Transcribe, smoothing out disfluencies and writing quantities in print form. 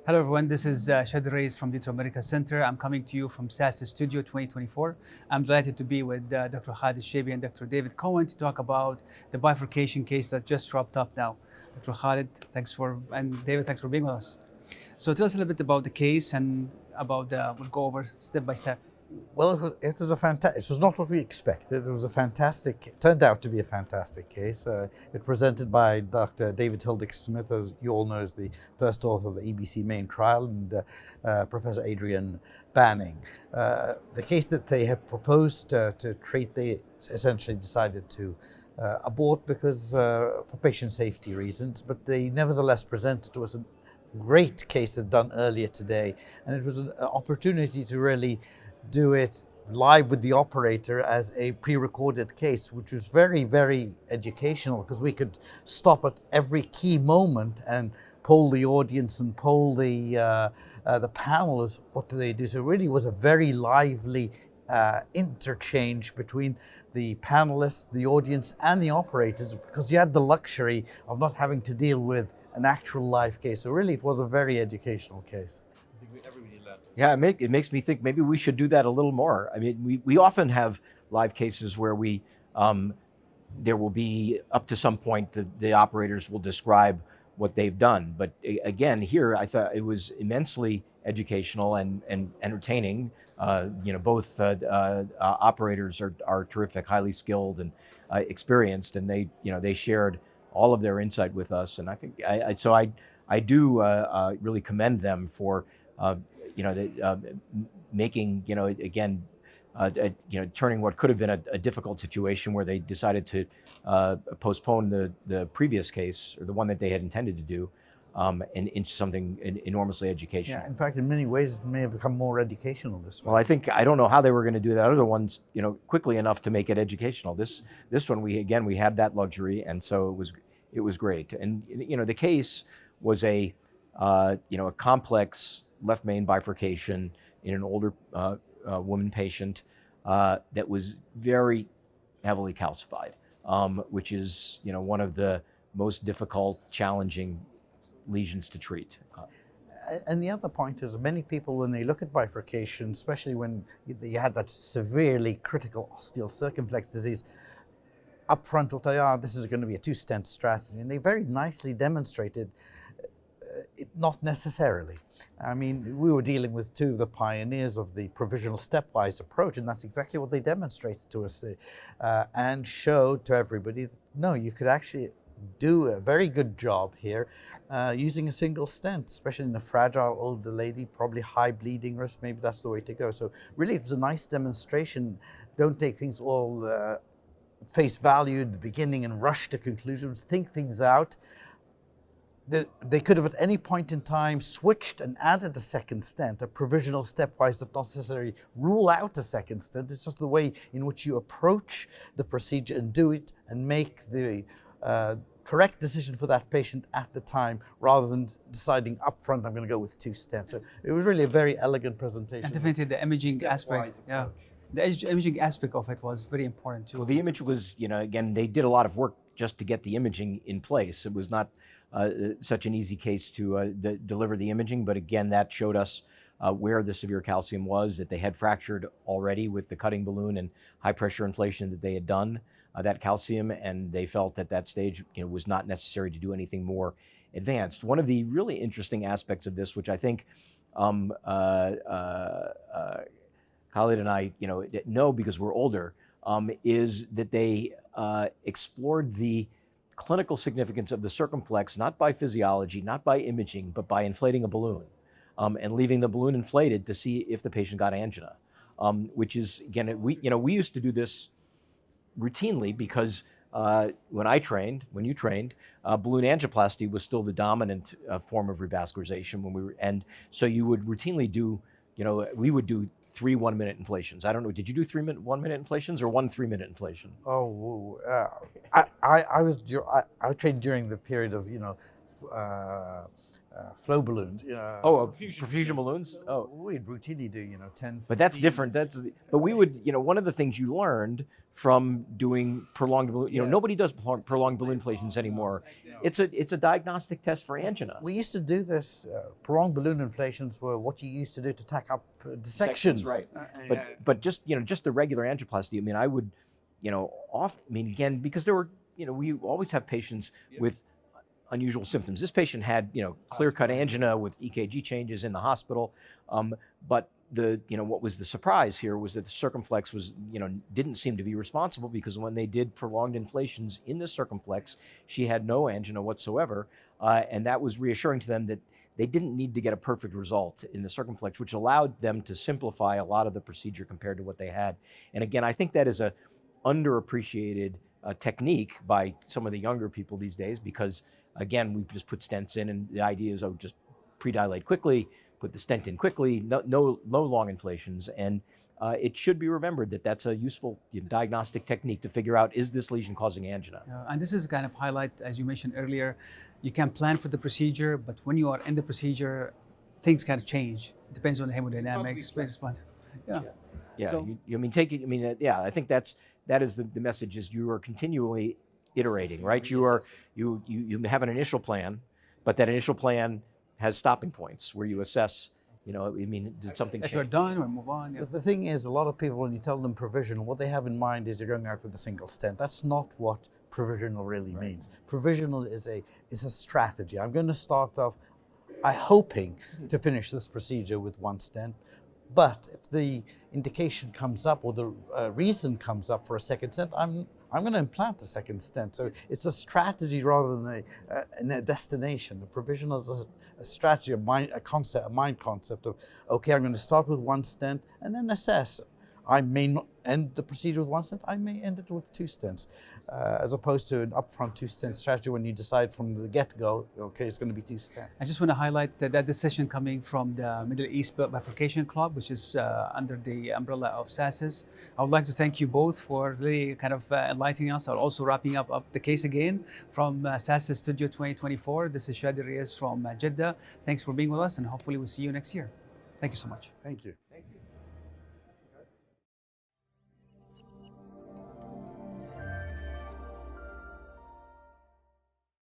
Hello everyone, this is AlRaeis from the 𝕊𝕗 Center. I'm coming to you from SAS Studio 2024. I'm delighted to be with Dr. Khaled 𝕍𝕗𝕕 and Dr. David Cohen to talk about the bifurcation case that just wrapped up now. Dr. Khaled, and David, thanks for being with us. So tell us a little bit about the case and we'll go over step by step. Well, it was a fantastic. It was not what we expected. It was a fantastic. It turned out to be a fantastic case. It presented by Dr. David Hildix-Smith, as you all know, is the first author of the EBC main trial, and Professor Adrian Banning. The case that they had proposed to treat, they essentially decided to abort because for patient safety reasons, but they nevertheless presented to us a great case they'd done earlier today, and it was an opportunity to really do it live with the operator as a pre-recorded case, which was very, very educational because we could stop at every key moment and poll the audience and poll the panel as what do they do. So it really was a very lively interchange between the panelists, the audience, and the operators, because you had the luxury of not having to deal with an actual live case. So really, it was a very educational case. I think everybody learned. Yeah, it makes me think maybe we should do that a little more. I mean, we often have live cases where there will be, up to some point, the operators will describe what they've done. But again, here, I thought it was immensely educational and entertaining. Both operators are terrific, highly skilled and experienced, and they shared all of their insight with us. And I think, I do really commend them for making, turning what could have been a difficult situation where they decided to postpone the previous case, or the one that they had intended to do, and into something enormously educational. Yeah, in fact, in many ways, it may have become more educational this way. Well, I don't know how they were going to do that other ones, quickly enough to make it educational. This one, we had that luxury, and so it was great. And the case was a complex left main bifurcation in an older woman patient that was very heavily calcified, which is one of the most difficult, challenging lesions to treat. And the other point is, many people, when they look at bifurcation, especially when you had that severely critical osteal circumflex disease, up front will tell you, this is going to be a two-stent strategy. And they very nicely demonstrated it not necessarily. I mean, we were dealing with two of the pioneers of the provisional stepwise approach, and that's exactly what they demonstrated to us and showed to everybody that, no, you could actually do a very good job here using a single stent, especially in a fragile older lady, probably high bleeding risk. Maybe that's the way to go. So really, it was a nice demonstration. Don't take things all face value at the beginning and rush to conclusions. Think things out. They could have at any point in time switched and added a second stent, a provisional stepwise, that not necessarily rule out a second stent. It's just the way in which you approach the procedure and do it and make the correct decision for that patient at the time, rather than deciding up front, I'm going to go with two stents. So it was really a very elegant presentation. And definitely the imaging aspect. Yeah. The imaging aspect of it was very important too. Well, the image was, again, they did a lot of work just to get the imaging in place. It was not such an easy case to deliver the imaging, but again, that showed us where the severe calcium was, that they had fractured already with the cutting balloon and high pressure inflation that they had done that calcium, and they felt at that stage was not necessary to do anything more advanced. One of the really interesting aspects of this, which I think Khaled and I know because we're older, is that they explored the clinical significance of the circumflex, not by physiology, not by imaging, but by inflating a balloon and leaving the balloon inflated to see if the patient got angina, which is, again, we used to do this routinely because when you trained, balloon angioplasty was still the dominant form of revascularization and so you would routinely do, we would do 3 1-minute inflations. I don't know, did you do 3 1-minute inflations or 1 3-minute inflation? Oh, I trained during the period of flow balloons. Perfusion balloons. Oh, we'd routinely do 10. but that's 15. different. But we would, one of the things you learned from doing prolonged balloon, nobody does prolonged balloon inflations anymore. It's a diagnostic test for angina. We used to do this. Prolonged balloon inflations were what you used to do to tack up dissections. Right. But just the regular angioplasty. I mean, I would, again, because there were, we always have patients with unusual symptoms. This patient had, clear-cut angina with EKG changes in the hospital. But what was the surprise here was that the circumflex was, didn't seem to be responsible, because when they did prolonged inflations in the circumflex, she had no angina whatsoever. And that was reassuring to them that they didn't need to get a perfect result in the circumflex, which allowed them to simplify a lot of the procedure compared to what they had. And again, I think that is a underappreciated technique by some of the younger people these days, because again, we just put stents in, and the idea is, just pre-dilate quickly, put the stent in quickly, no long inflations. And it should be remembered that that's a useful diagnostic technique to figure out, is this lesion causing angina? And this is kind of highlight, as you mentioned earlier, you can plan for the procedure, but when you are in the procedure, things can change. It depends on the hemodynamics. Yeah. So, I think that is the message, is you are continually iterating, right? You have an initial plan, but that initial plan has stopping points where you assess, did something change? if you're done, we move on. The thing is, a lot of people, when you tell them provisional, what they have in mind is you're going out with a single stent. That's not what provisional really means. Provisional is a strategy. I'm going to start off, hoping to finish this procedure with one stent. But if the indication comes up, or the reason comes up for a second stent, I'm going to implant a second stent. So it's a strategy rather than a destination. The provisional is a strategy, a mind concept of, okay, I'm going to start with one stent and then assess. I may not end the procedure with one stent, I may end it with two stents, as opposed to an upfront two-stent strategy when you decide from the get-go, okay, it's going to be two stents. I just want to highlight that decision coming from the Middle East Bifurcation Club, which is under the umbrella of SASIS. I would like to thank you both for really kind of enlightening us, or also wrapping up the case again from SASIS Studio 2024. This is Chadi Reyes from Jeddah. Thanks for being with us, and hopefully we'll see you next year. Thank you so much. Thank you. Thank you.